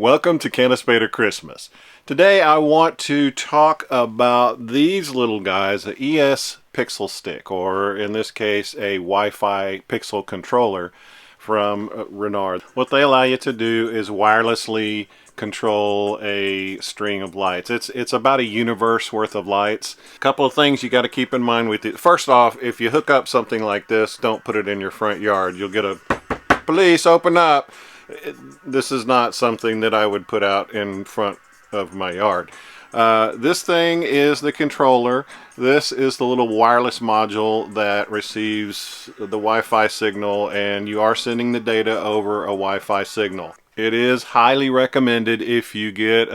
Welcome to Can a Spader Christmas. Today I want to talk about these little guys, the ESPixelstick, or in this case a Wi-Fi pixel controller from Renard. What they allow you to do is wirelessly control a string of lights. It's about a universe worth of lights. A couple of things you got to keep in mind with it. First off, if you hook up something like this, don't put it in your front yard. You'll get a police open up. This is not something that I would put out in front of my yard. This thing is the controller. This is the little wireless module that receives the Wi-Fi signal, and you are sending the data over a Wi-Fi signal. It is highly recommended, if you get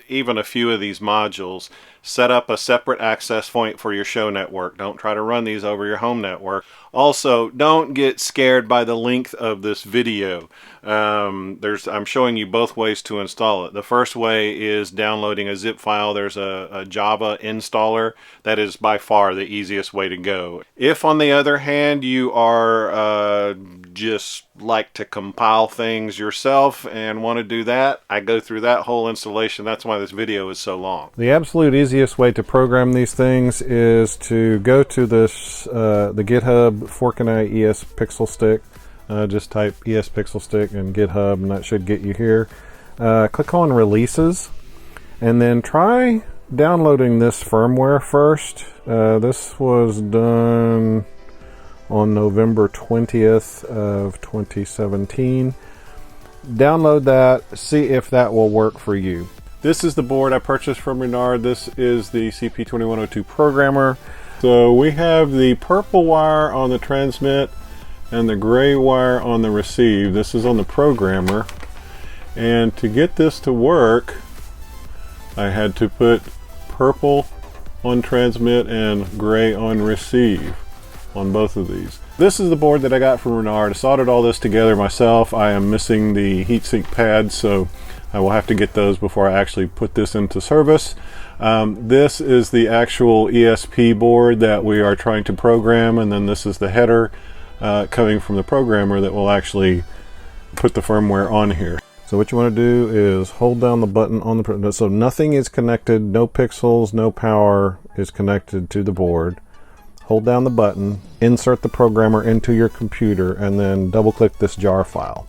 even a few of these modules, set up a separate access point for your show network. Don't try to run these over your home network. Also, don't get scared by the length of this video. I'm showing you both ways to install it. The first way is downloading a zip file. There's a Java installer. That is by far the easiest way to go. If, on the other hand, you are just like to compile things yourself and want to do that, I go through that whole installation. That's why this video is so long. The absolute easiest way to program these things is to go to this the GitHub Forkini ESPixelstick. Just type ESPixelstick in GitHub and that should get you here. Click on releases and then try downloading this firmware first. This was done on November 20th of 2017. Download that, see if that will work for you. This is the board I purchased from Renard. This is the CP2102 programmer. So we have the purple wire on the transmit and the gray wire on the receive. This is on the programmer. And to get this to work, I had to put purple on transmit and gray on receive on both of these. This is the board that I got from Renard. I soldered all this together myself. I am missing the heatsink pads, so I will have to get those before I actually put this into service. This is the actual ESP board that we are trying to program, and then this is the header coming from the programmer that will actually put the firmware on here. So what you want to do is hold down the button on the, so nothing is connected, no pixels, no power is connected to the board. Hold down the button, insert the programmer into your computer, and then double click this jar file.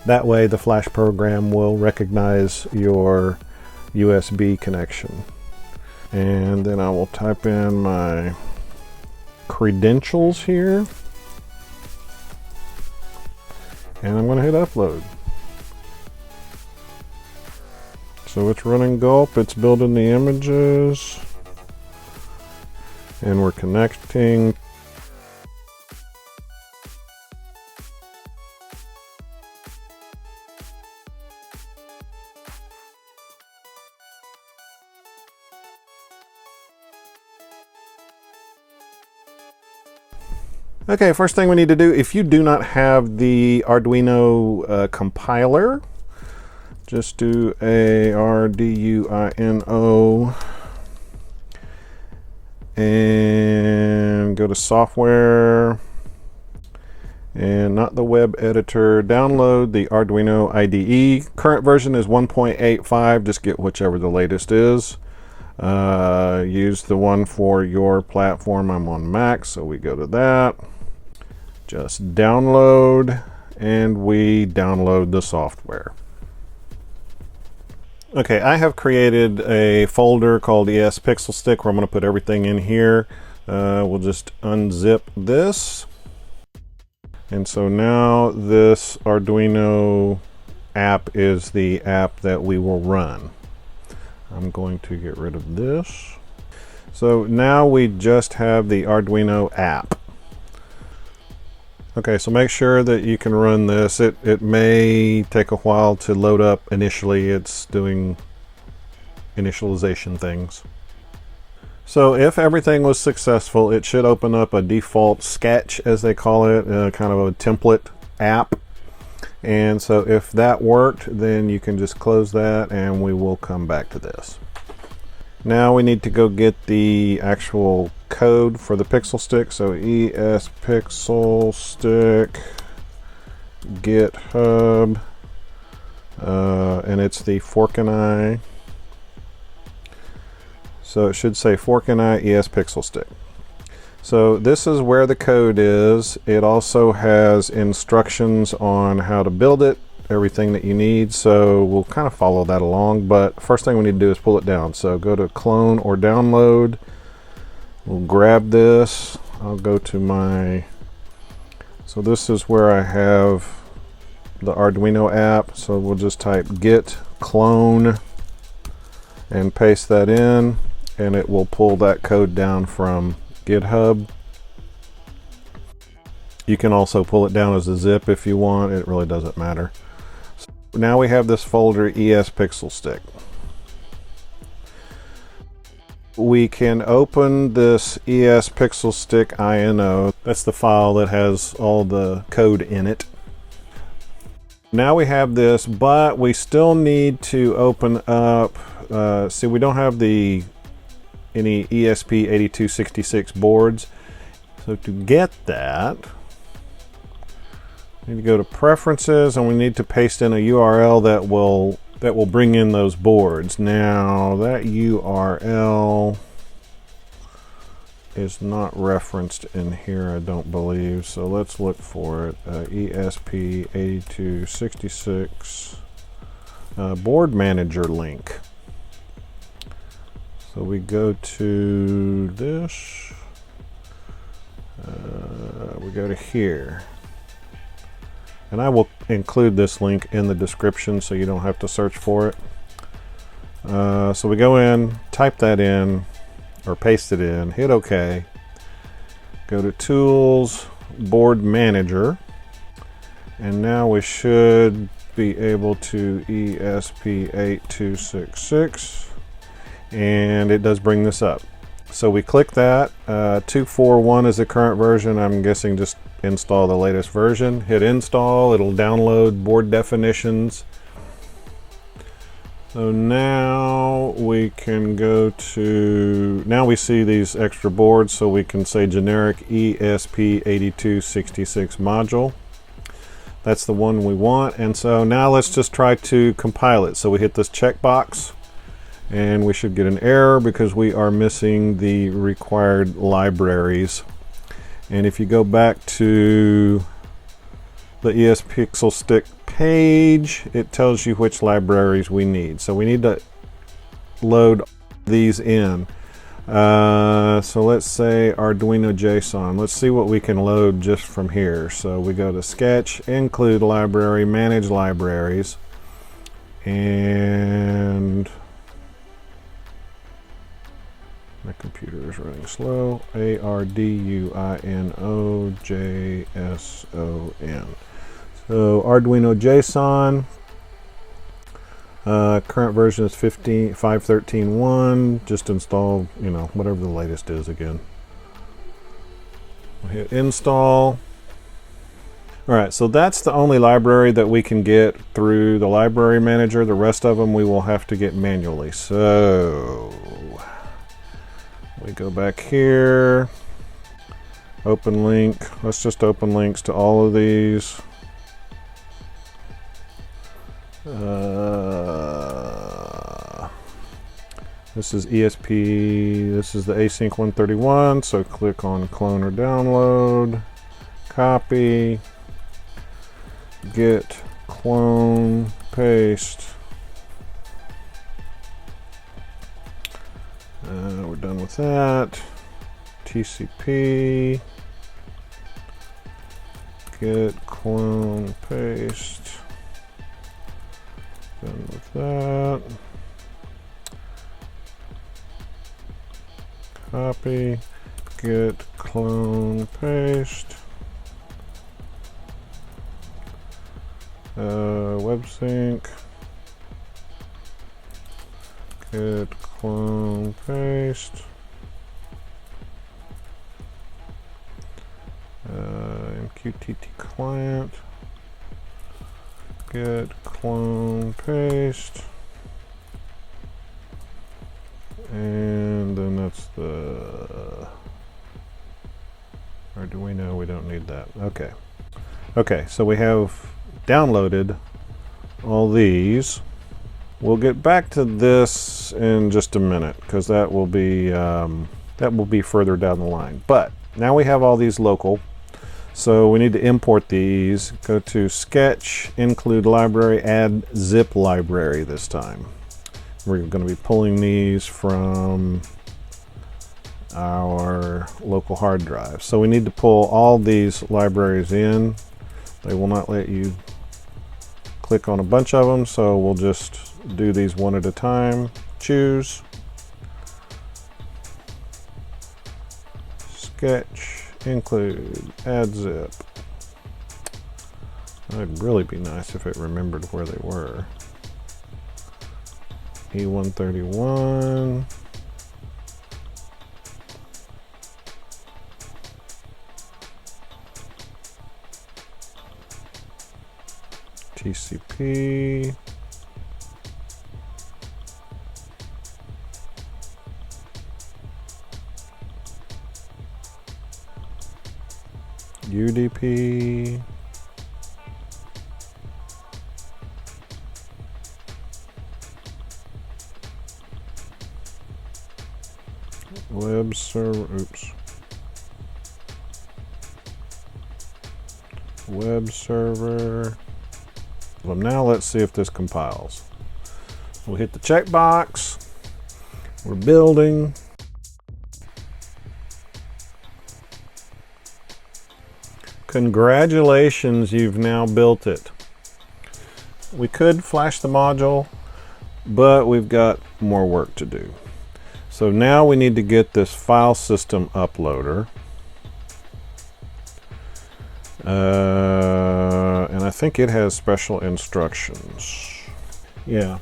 That way the flash program will recognize your USB connection. And then I will type in my credentials here. And I'm going to hit upload. So it's running gulp, it's building the images. And we're connecting. Okay, first thing we need to do, if you do not have the Arduino compiler, just do Arduino and go to software and not the web editor. Download the Arduino IDE. Current version is 1.85. Just get whichever the latest is. Use the one for your platform. I'm on Mac, so we go to that. Just download, and we download the software. Okay, I have created a folder called ESPixelstick where I'm going to put everything in here. We'll just unzip this. And so now this Arduino app is the app that we will run. I'm going to get rid of this. So now we just have the Arduino app. Okay, so make sure that you can run this. It may take a while to load up initially. It's doing initialization things. So if everything was successful, it should open up a default sketch, as they call it, kind of a template app. And so if that worked, then you can just close that and we will come back to this. Now we need to go get the actual code for the pixel stick. So ESPixelstick GitHub and it's the Forkini. So it should say Forkini ESPixelstick. So this is where the code is. It also has instructions on how to build it, everything that you need. So we'll kind of follow that along, but first thing we need to do is pull it down. So go to clone or download. We'll grab this. I'll go to my, so this is where I have the Arduino app. So we'll just type git clone and paste that in, and it will pull that code down from GitHub. You can also pull it down as a zip if you want. It really doesn't matter. So now we have this folder ESPixelstick. We can open this ESPixelstick INO. That's the file that has all the code in it. Now we have this, but we still need to open up, see, we don't have any ESP8266 boards. So to get that, we need to go to preferences, and we need to paste in a URL that will bring in those boards. Now that URL is not referenced in here, I don't believe. So let's look for it. ESP8266 board manager link. So we go to this. We go to here. And I will include this link in the description so you don't have to search for it. So we go in, type that in, or paste it in, hit OK. Go to Tools, Board Manager. And now we should be able to ESP8266. And it does bring this up. So we click that. 241 is the current version. I'm guessing just install the latest version. Hit install. It'll download board definitions. So now we can go to, now we see these extra boards, so we can say generic ESP8266 module. That's the one we want. And so now let's just try to compile it. So we hit this checkbox, and we should get an error because we are missing the required libraries. And if you go back to the ESPixelstick page, it tells you which libraries we need. So we need to load these in. So let's say Arduino JSON. Let's see what we can load just from here. So we go to Sketch, Include Library, Manage Libraries, and my computer is running slow. ARDUINO JSON. So Arduino JSON. Current version is 5.13.1. Just install, whatever the latest is again. We'll hit install. All right, so that's the only library that we can get through the library manager. The rest of them we will have to get manually. So we go back here, open link. Let's just open links to all of these. This is ESP, this is the async 131, so click on clone or download, copy, git clone, paste. We're done with that. TCP, git clone, paste. Done with that. Copy, git clone, paste. Web sync. Git clone, paste. MQTT client. Git clone, paste. And then that's the Arduino. We don't need that. Okay, so we have downloaded all these. We'll get back to this in just a minute because that will be further down the line. But now we have all these local, so we need to import these. Go to Sketch, Include Library, Add Zip Library this time. We're going to be pulling these from our local hard drive. So we need to pull all these libraries in. They will not let you click on a bunch of them, so we'll just do these one at a time. Choose, Sketch, Include, Add Zip. That'd really be nice if it remembered where they were. E131. TCP. UDP. Web server, oops. Web server. Well, now let's see if this compiles. We'll hit the checkbox. We're building. Congratulations, you've now built it. We could flash the module, but we've got more work to do. So now we need to get this Filesystem Uploader. And I think it has special instructions. Yeah.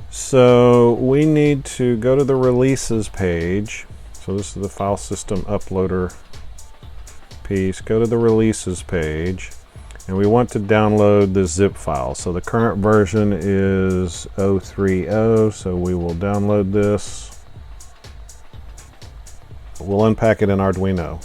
So we need to go to the releases page. So this is the Filesystem Uploader piece. Go to the releases page, and we want to download the zip file. So the current version is 030, so we will download this. We'll unpack it in Arduino.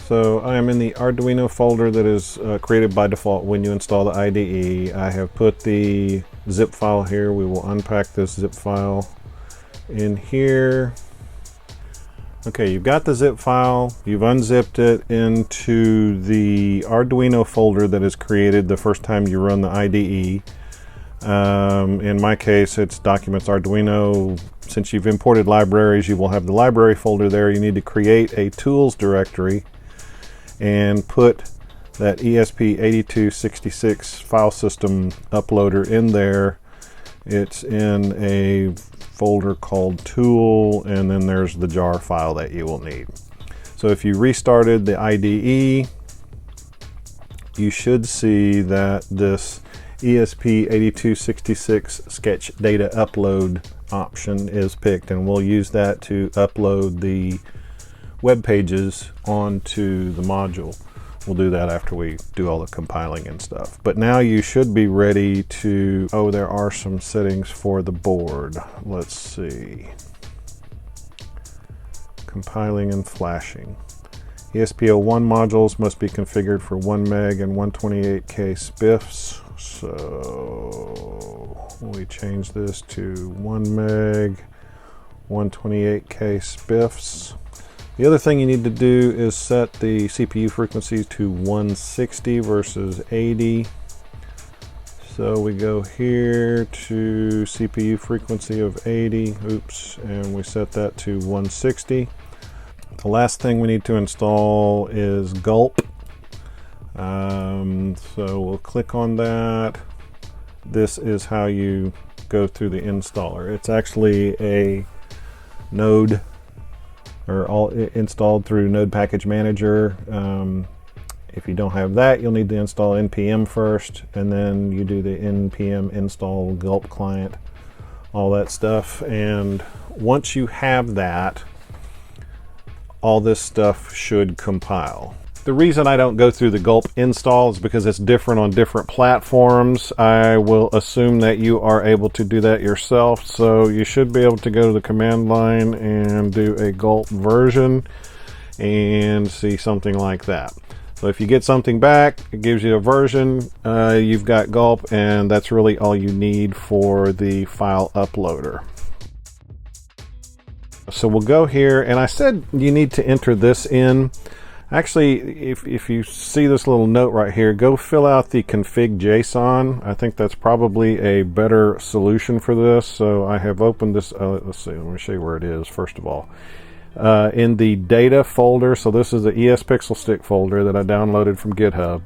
So I am in the Arduino folder that is created by default when you install the IDE. I have put the zip file here. We will unpack this zip file in here. Okay, you've got the zip file. You've unzipped it into the Arduino folder that is created the first time you run the IDE. In my case, it's Documents Arduino. Since you've imported libraries, you will have the library folder there. You need to create a tools directory and put that ESP8266 file system uploader in there. It's in a folder called tool, and then there's the jar file that you will need. So if you restarted the IDE, you should see that this ESP8266 sketch data upload option is picked, and we'll use that to upload the web pages onto the module. We'll do that after we do all the compiling and stuff. But now you should be ready to, oh, there are some settings for the board. Let's see. Compiling and flashing. ESP01 modules must be configured for 1 meg and 128K spiffs. So we change this to 1 meg, 128K spiffs. The other thing you need to do is set the CPU frequency to 160 versus 80. So we go here to CPU frequency of 80, oops, and we set that to 160. The last thing we need to install is Gulp. So we'll click on that. This is how you go through the installer. It's actually a node, or all installed through Node Package Manager. If you don't have that, you'll need to install npm first, and then you do the npm install gulp client, all that stuff. And once you have that, all this stuff should compile. The reason I don't go through the gulp install is because it's different on different platforms. I will assume that you are able to do that yourself, so you should be able to go to the command line and do a gulp version and see something like that. So if you get something back, it gives you a version, you've got gulp, and that's really all you need for the file uploader. So we'll go here, and I said you need to enter this in. Actually, if you see this little note right here, go fill out the config JSON. I think that's probably a better solution for this. So I have opened this, let's see, let me show you where it is first of all. In the data folder, so this is the ESPixelstick folder that I downloaded from GitHub.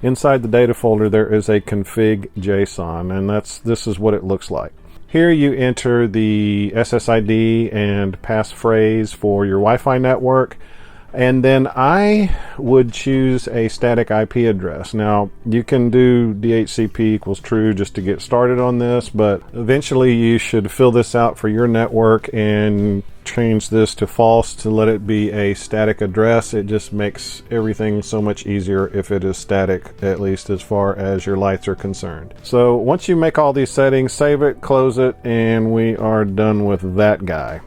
Inside the data folder there is a config JSON, and this is what it looks like. Here you enter the SSID and passphrase for your Wi-Fi network, and then I would choose a static IP address. Now you can do DHCP equals true just to get started on this, but eventually you should fill this out for your network and change this to false to let it be a static address. It just makes everything so much easier if it is static, at least as far as your lights are concerned. So once you make all these settings, save it, close it, and we are done with that guy.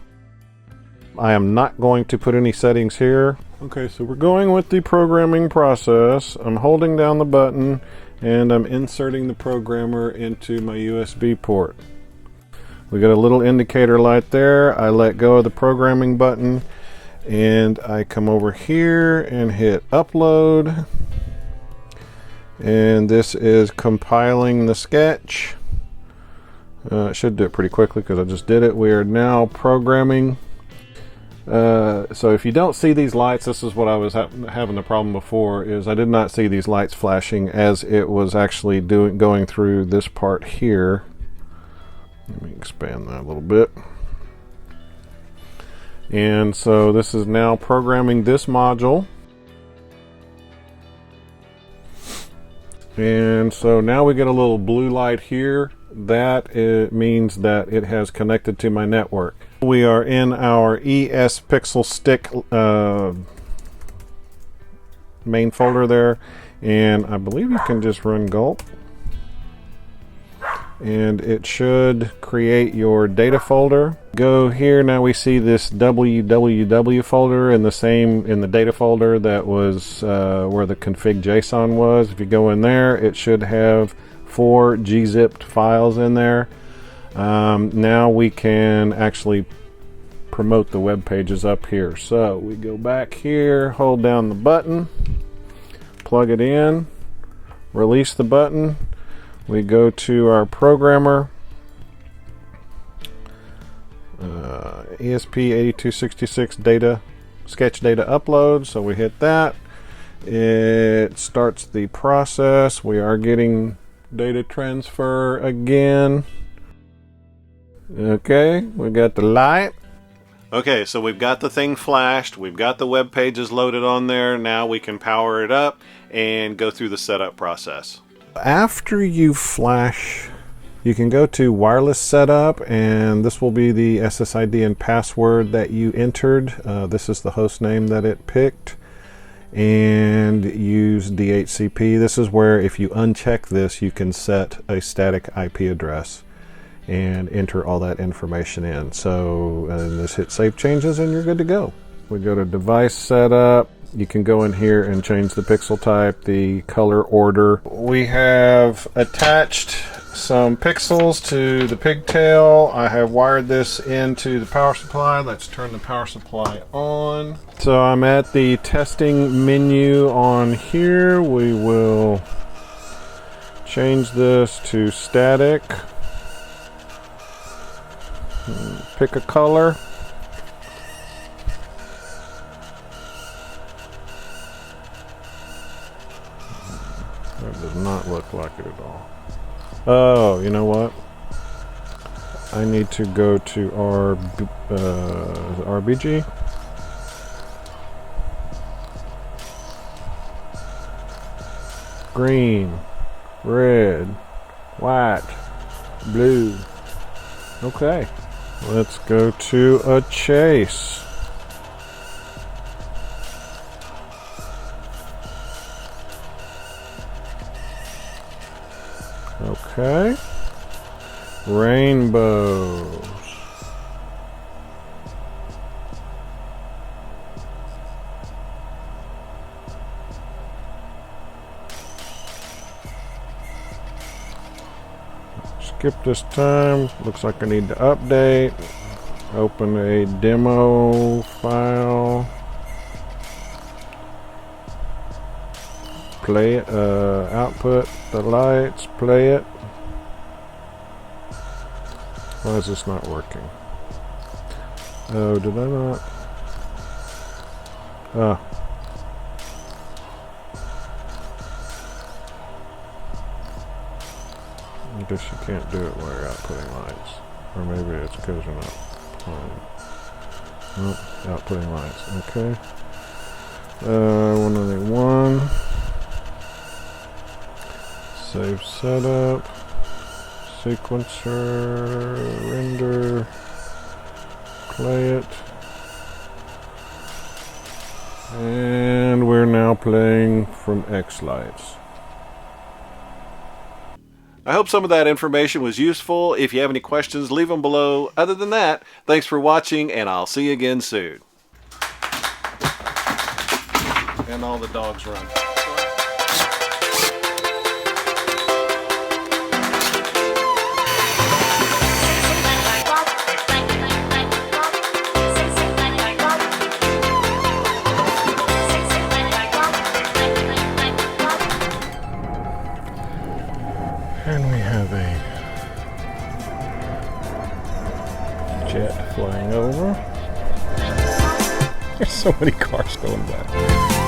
I am not going to put any settings here. Okay, so we're going with the programming process. I'm holding down the button and I'm inserting the programmer into my USB port. We got a little indicator light there. I let go of the programming button and I come over here and hit upload. And this is compiling the sketch. It should do it pretty quickly because I just did it. We are now programming. So if you don't see these lights, this is what I was having the problem before, is I did not see these lights flashing as it was actually going through this part here. Let me expand that a little bit. And so this is now programming this module. And so now we get a little blue light here. That it means that it has connected to my network. We are in our ESPixelstick main folder there, and I believe you can just run gulp. And it should create your data folder. Go here, now we see this www folder in the data folder that was where the config JSON was. If you go in there, it should have 4 gzipped files in there. Now we can actually promote the web pages up here. So we go back here, hold down the button, plug it in, release the button. We go to our programmer, ESP8266 data, sketch data upload. So we hit that. It starts the process. We are getting data transfer again. Okay, we got the light. Okay, so we've got the thing flashed, we've got the web pages loaded on there. Now we can power it up and go through the setup process. After you flash, you can go to wireless setup, and this will be the SSID and password that you entered. This is the host name that it picked, and use DHCP. This is where if you uncheck this, you can set a static IP address and enter all that information in. So just hit save changes and you're good to go. We go to device setup. You can go in here and change the pixel type, the color order. We have attached some pixels to the pigtail. I have wired this into the power supply. Let's turn the power supply on. So I'm at the testing menu on here. We will change this to static. Pick a color. That does not look like it at all. Oh, you know what? I need to go to RBG. Green, red, white, blue. Okay, let's go to a chase. Okay, rainbows. skip this time. Looks like I need to update. Open a demo file. Play it, output the lights, play it. Why is this not working? Oh, did I not? Ah. I guess you can't do it while you're outputting lights. Or maybe it's because you're not playing. Nope, outputting lights. Okay. 191. Save setup. Sequencer. Render. Play it. And we're now playing from X lights. I hope some of that information was useful. If you have any questions, leave them below. Other than that, thanks for watching, and I'll see you again soon. And all the dogs run. And we have a jet flying over. There's so many cars going by.